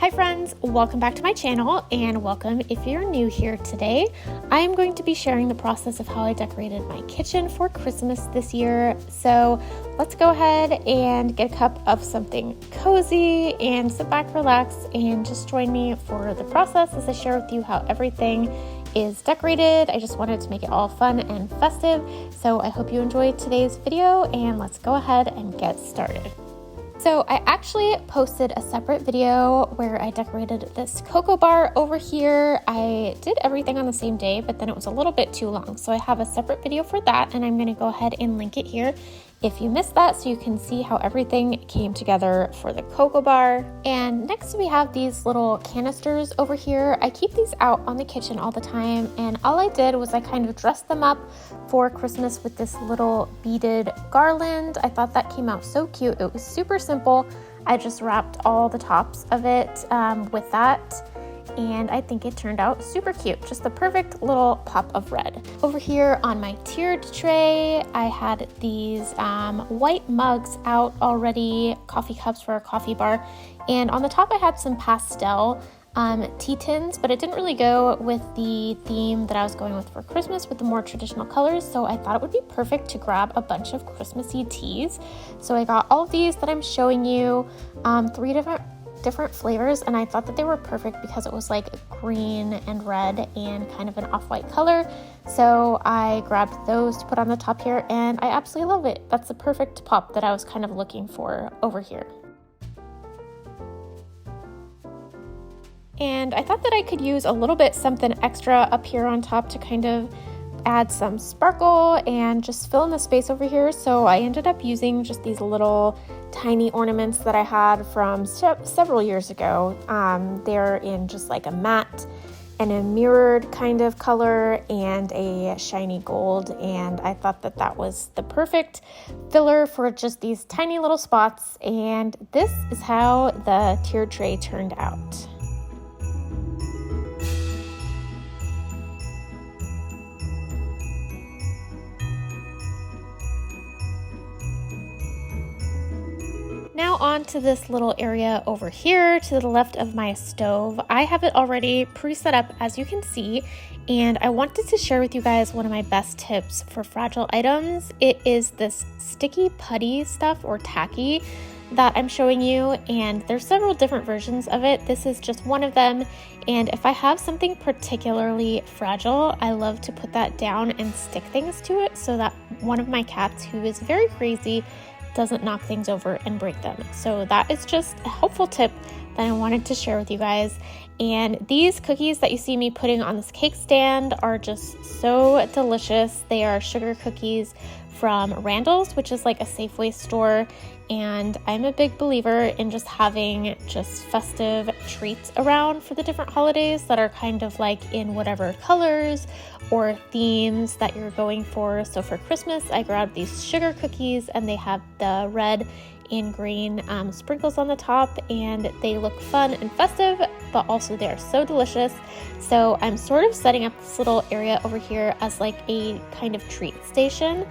Hi friends, welcome back to my channel and welcome if you're new here today. I am going to be sharing the process of how I decorated my kitchen for Christmas this year. So let's go ahead and get a cup of something cozy and sit back, relax, and just join me for the process as I share with you how everything is decorated. I just wanted to make it all fun and festive. So I hope you enjoyed today's video and let's go ahead and get started. So I actually posted a separate video where I decorated this cocoa bar over here. I did everything on the same day, but then it was a little bit too long. So I have a separate video for that and I'm going to go ahead and link it here if you missed that so you can see how everything came together for the cocoa bar. And next we have these little canisters over here. I keep these out on the kitchen all the time and all I did was I kind of dressed them up for Christmas with this little beaded garland. I thought that came out so cute. It was super simple. I just wrapped all the tops of it with that. And I think it turned out super cute. Just the perfect little pop of red. Over here on my tiered tray, I had these white mugs out already, coffee cups for a coffee bar. And on the top I had some pastel tea tins, but it didn't really go with the theme that I was going with for Christmas with the more traditional colors. So I thought it would be perfect to grab a bunch of Christmassy teas. So I got all of these that I'm showing you, three different flavors, and I thought that they were perfect because it was like green and red and kind of an off-white color. So I grabbed those to put on the top here and I absolutely love it. That's the perfect pop that I was kind of looking for over here. And I thought that I could use a little bit something extra up here on top to kind of add some sparkle and just fill in the space over here. So I ended up using just these little tiny ornaments that I had from several years ago. They're in just like a matte and a mirrored kind of color and a shiny gold. And I thought that that was the perfect filler for just these tiny little spots. And this is how the tiered tray turned out. Now on to this little area over here to the left of my stove. I have it already pre-set up as you can see, and I wanted to share with you guys one of my best tips for fragile items. It is this sticky putty stuff or tacky that I'm showing you, and there's several different versions of it. This is just one of them, and if I have something particularly fragile, I love to put that down and stick things to it so that one of my cats, who is very crazy, doesn't knock things over and break them. So that is just a helpful tip that I wanted to share with you guys. And these cookies that you see me putting on this cake stand are just so delicious. They are sugar cookies from Randall's, which is like a Safeway store. And I'm a big believer in just having just festive treats around for the different holidays that are kind of like in whatever colors or themes that you're going for. So for Christmas, I grabbed these sugar cookies and they have the red and green sprinkles on the top, and they look fun and festive, but also they're so delicious. So I'm sort of setting up this little area over here as like a kind of treat station.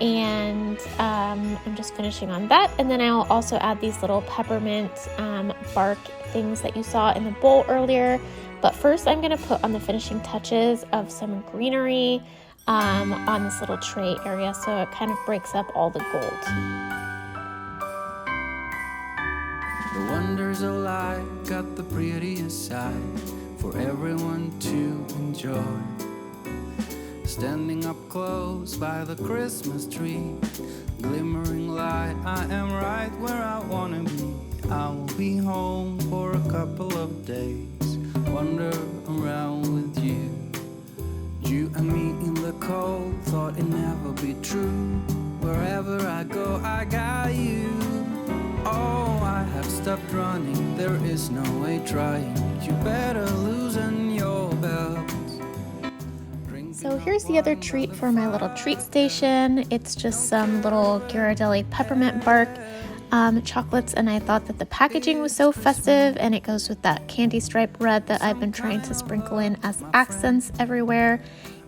And I'm just finishing on that, and then I'll also add these little peppermint bark things that you saw in the bowl earlier. But first I'm going to put on the finishing touches of some greenery on this little tray area so it kind of breaks up all the gold. The wonders of life got the prettiest side for everyone to enjoy. Standing up close by the Christmas tree, glimmering light, I am right where I wanna be. I will be home for a couple of days, wander around with you. You and me in the cold, thought it'd never be true. Wherever I go, I got you. Oh, I have stopped running, there is no way trying. You better loosen your belt. So here's the other treat for my little treat station. It's just some little Ghirardelli peppermint bark chocolates, and I thought that the packaging was so festive, and it goes with that candy stripe red that I've been trying to sprinkle in as accents everywhere.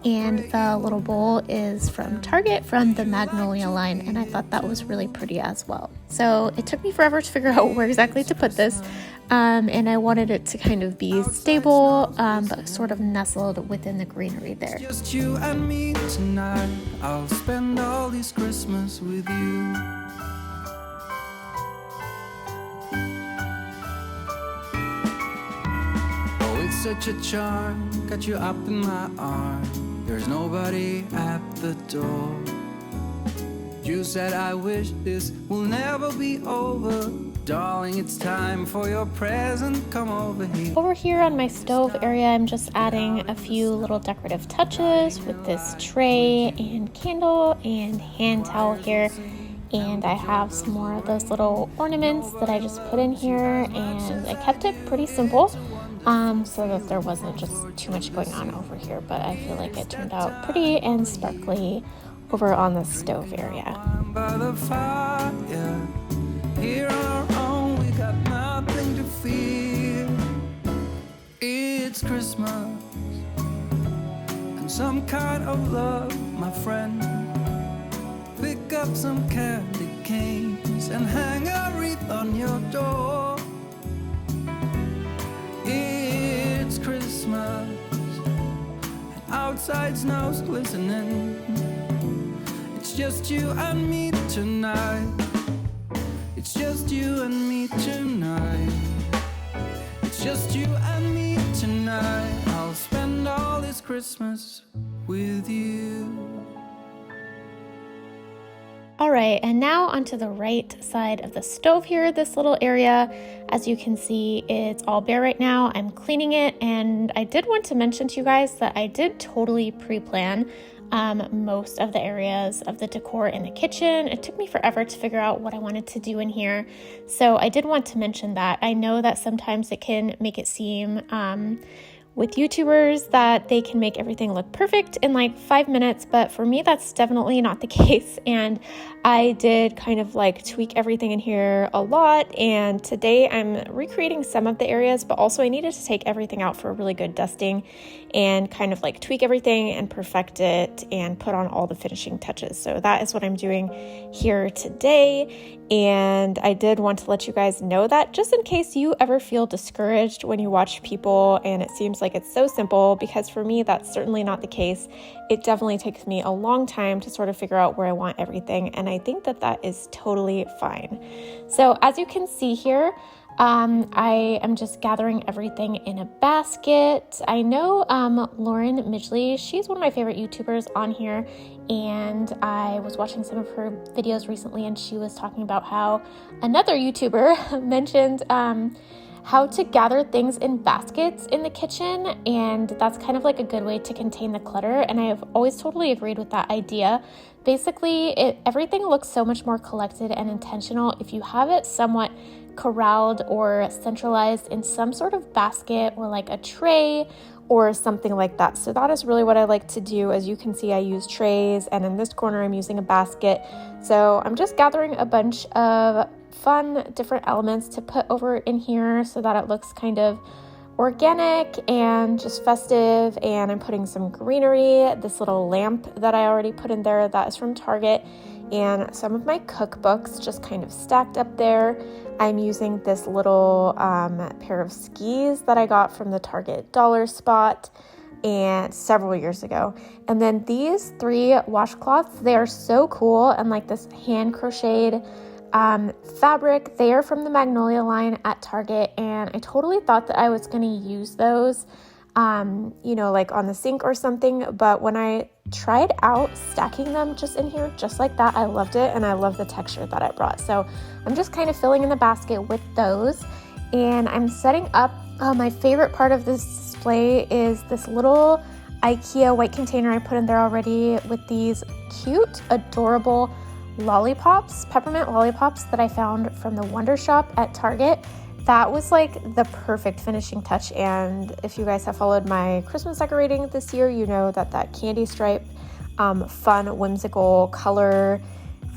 And the little bowl is from Target from the Magnolia line, and I thought that was really pretty as well. So it took me forever to figure out where exactly to put this, and I wanted it to kind of be stable, but sort of nestled within the greenery there. Just you and me tonight. I'll spend all this Christmas with you. Oh, it's such a charm, got you up in my arms. There's nobody at the door. You said I wish this will never be over. Darling, it's time for your present. Come over here. Over here on my stove area, I'm just adding a few little decorative touches with this tray and candle and hand towel here. And I have some more of those little ornaments that I just put in here, and I kept it pretty simple so that there wasn't just too much going on over here, but I feel like it turned out pretty and sparkly over on the stove area. By the fire, here on our own, we got nothing to fear. It's Christmas and some kind of love, my friend. Pick up some candy canes and hang a wreath on your door. It's Christmas and outside snow's glistening. It's just you and me tonight. It's just you and me tonight. It's just you and me tonight. I'll spend all this Christmas with you. All right, and now onto the right side of the stove here, this little area. As you can see, it's all bare right now. I'm cleaning it, and I did want to mention to you guys that I did totally pre-plan most of the areas of the decor in the kitchen. It took me forever to figure out what I wanted to do in here. So I did want to mention that. I know that sometimes it can make it seem with YouTubers that they can make everything look perfect in like 5 minutes, but for me that's definitely not the case, and I did kind of like tweak everything in here a lot, and today I'm recreating some of the areas, but also I needed to take everything out for a really good dusting and kind of like tweak everything and perfect it and put on all the finishing touches. So that is what I'm doing here today, and I did want to let you guys know that just in case you ever feel discouraged when you watch people and it seems like it's so simple, because for me that's certainly not the case. It definitely takes me a long time to sort of figure out where I want everything, and I think that that is totally fine. So as you can see here, I am just gathering everything in a basket. I know Lauren Midgley, she's one of my favorite YouTubers on here, and I was watching some of her videos recently, and she was talking about how another YouTuber mentioned how to gather things in baskets in the kitchen, and that's kind of like a good way to contain the clutter, and I have always totally agreed with that idea. Basically, everything looks so much more collected and intentional if you have it somewhat corralled or centralized in some sort of basket or like a tray or something like that. So that is really what I like to do. As you can see, I use trays, and in this corner I'm using a basket. So I'm just gathering a bunch of fun different elements to put over in here so that it looks kind of organic and just festive. And I'm putting some greenery, this little lamp that I already put in there that is from Target, and some of my cookbooks just kind of stacked up there. I'm using this little pair of skis that I got from the Target dollar spot and several years ago. And then these 3 washcloths, they are so cool, and like this hand crocheted fabric. They are from the Magnolia line at Target, and I totally thought that I was going to use those like on the sink or something, but when I tried out stacking them just in here just like that, I loved it, and I love the texture that I brought. So I'm just kind of filling in the basket with those, and I'm setting up. My favorite part of this display is this little IKEA white container I put in there already with these cute, adorable lollipops, peppermint lollipops that I found from the Wonder Shop at Target. That was like the perfect finishing touch, and if you guys have followed my Christmas decorating this year, you know that that candy stripe fun whimsical color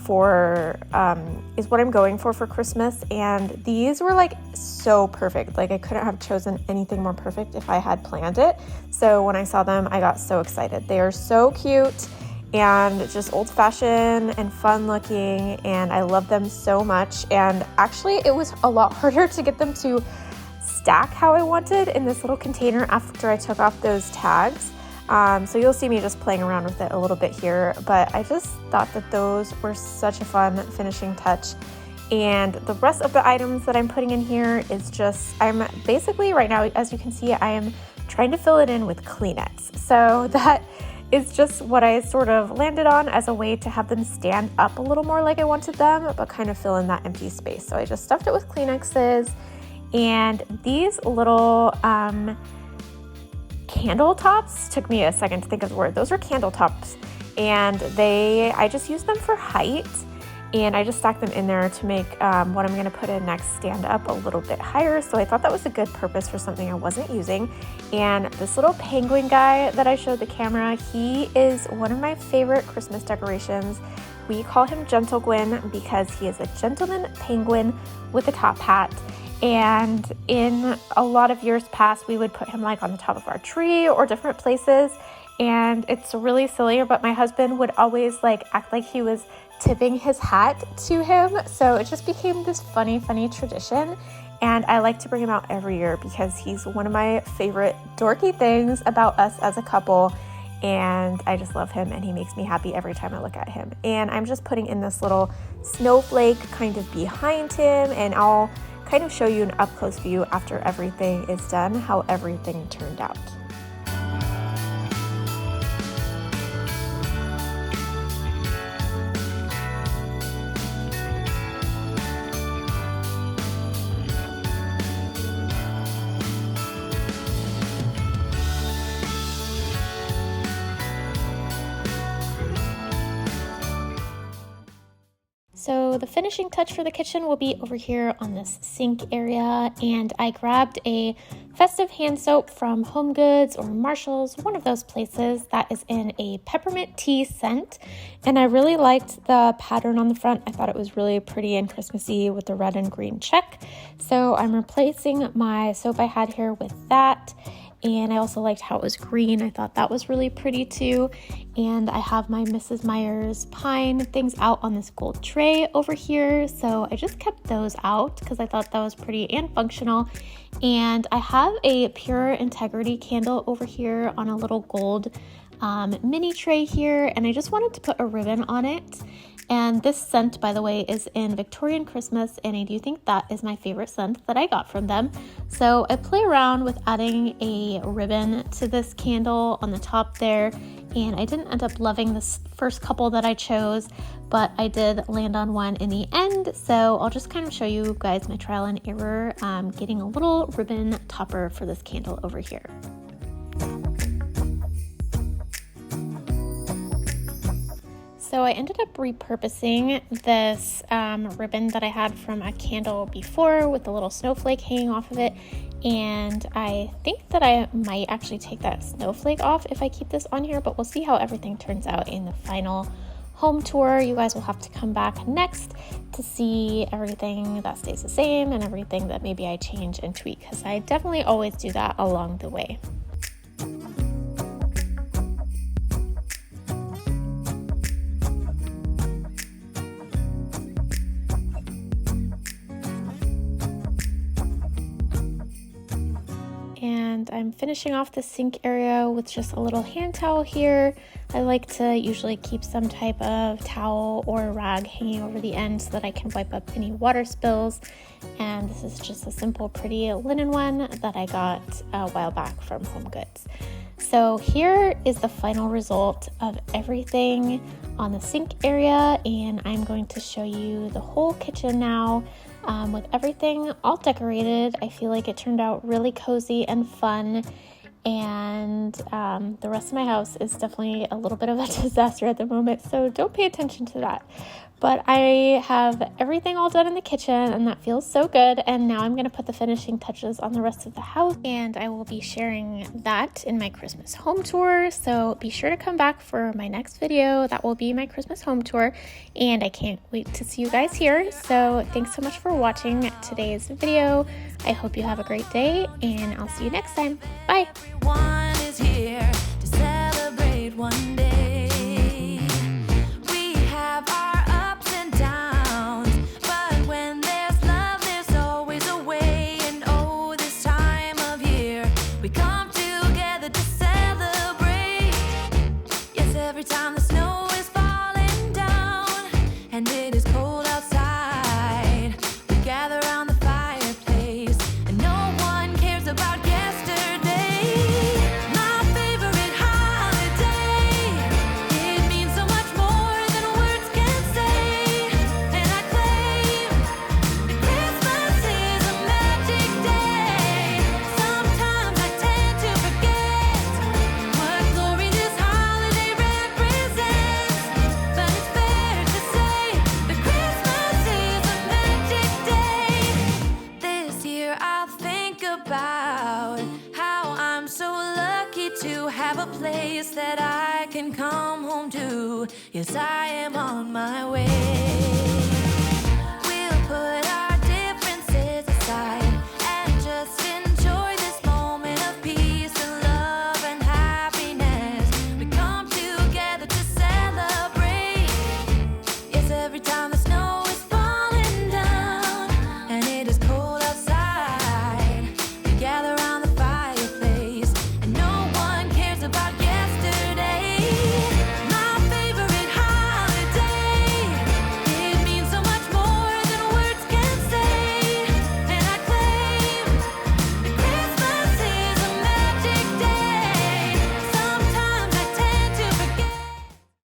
is what I'm going for Christmas, and these were like so perfect. Like I couldn't have chosen anything more perfect if I had planned it. So when I saw them, I got so excited. They are so cute and just old-fashioned and fun looking, and I love them so much. And actually it was a lot harder to get them to stack how I wanted in this little container after I took off those tags. So you'll see me just playing around with it a little bit here, but I just thought that those were such a fun finishing touch. And the rest of the items that I'm putting in here is just, I'm basically right now, as you can see, I am trying to fill it in with Kleenex. So that is just what I sort of landed on as a way to have them stand up a little more like I wanted them, but kind of fill in that empty space. So I just stuffed it with Kleenexes, and these little candle tops, took me a second to think of the word. Those are candle tops, and I just used them for height, and I just stacked them in there to make what I'm going to put in next stand up a little bit higher. So I thought that was a good purpose for something I wasn't using. And this little penguin guy that I showed the camera, he is one of my favorite Christmas decorations. We call him Gentle Gwyn because he is a gentleman penguin with a top hat. And in a lot of years past, we would put him like on the top of our tree or different places. And it's really silly, but my husband would always like act like he was tipping his hat to him. So it just became this funny tradition. And I like to bring him out every year because he's one of my favorite dorky things about us as a couple. And I just love him, and he makes me happy every time I look at him. And I'm just putting in this little snowflake kind of behind him, and I'll kind of show you an up close view after everything is done, how everything turned out. So the finishing touch for the kitchen will be over here on this sink area, and I grabbed a festive hand soap from Home Goods or Marshall's, one of those places, that is in a peppermint tea scent, and I really liked the pattern on the front. I thought it was really pretty and Christmassy with the red and green check, so I'm replacing my soap I had here with that. And I also liked how it was green. I thought that was really pretty too. And I have my Mrs. Meyer's pine things out on this gold tray over here. So I just kept those out because I thought that was pretty and functional. And I have a Pure Integrity candle over here on a little gold mini tray here. And I just wanted to put a ribbon on it. And this scent, by the way, is in Victorian Christmas, and I do think that is my favorite scent that I got from them. So I play around with adding a ribbon to this candle on the top there, and I didn't end up loving this first couple that I chose, but I did land on one in the end. So I'll just kind of show you guys my trial and error getting a little ribbon topper for this candle over here. So I ended up repurposing this ribbon that I had from a candle before with a little snowflake hanging off of it. And I think that I might actually take that snowflake off if I keep this on here, but we'll see how everything turns out in the final home tour. You guys will have to come back next to see everything that stays the same and everything that maybe I change and tweak, because I definitely always do that along the way. And I'm finishing off the sink area with just a little hand towel here. I like to usually keep some type of towel or rag hanging over the end so that I can wipe up any water spills. And this is just a simple, pretty linen one that I got a while back from Home Goods. So here is the final result of everything on the sink area, and I'm going to show you the whole kitchen now. With everything all decorated, I feel like it turned out really cozy and fun, and the rest of my house is definitely a little bit of a disaster at the moment, so don't pay attention to that. But I have everything all done in the kitchen, and that feels so good. And now I'm going to put the finishing touches on the rest of the house, and I will be sharing that in my Christmas home tour. So be sure to come back for my next video. That will be my Christmas home tour, and I can't wait to see you guys here. So thanks so much for watching today's video. I hope you have a great day, and I'll see you next time. Bye. Everyone is here to celebrate one day. When there's love, there's always a way, and oh, this time about how I'm so lucky to have a place that I can come home to. Yes, I am on my way. We'll put our differences aside and just enjoy this moment of peace and love and happiness. We come together to celebrate. Yes, every time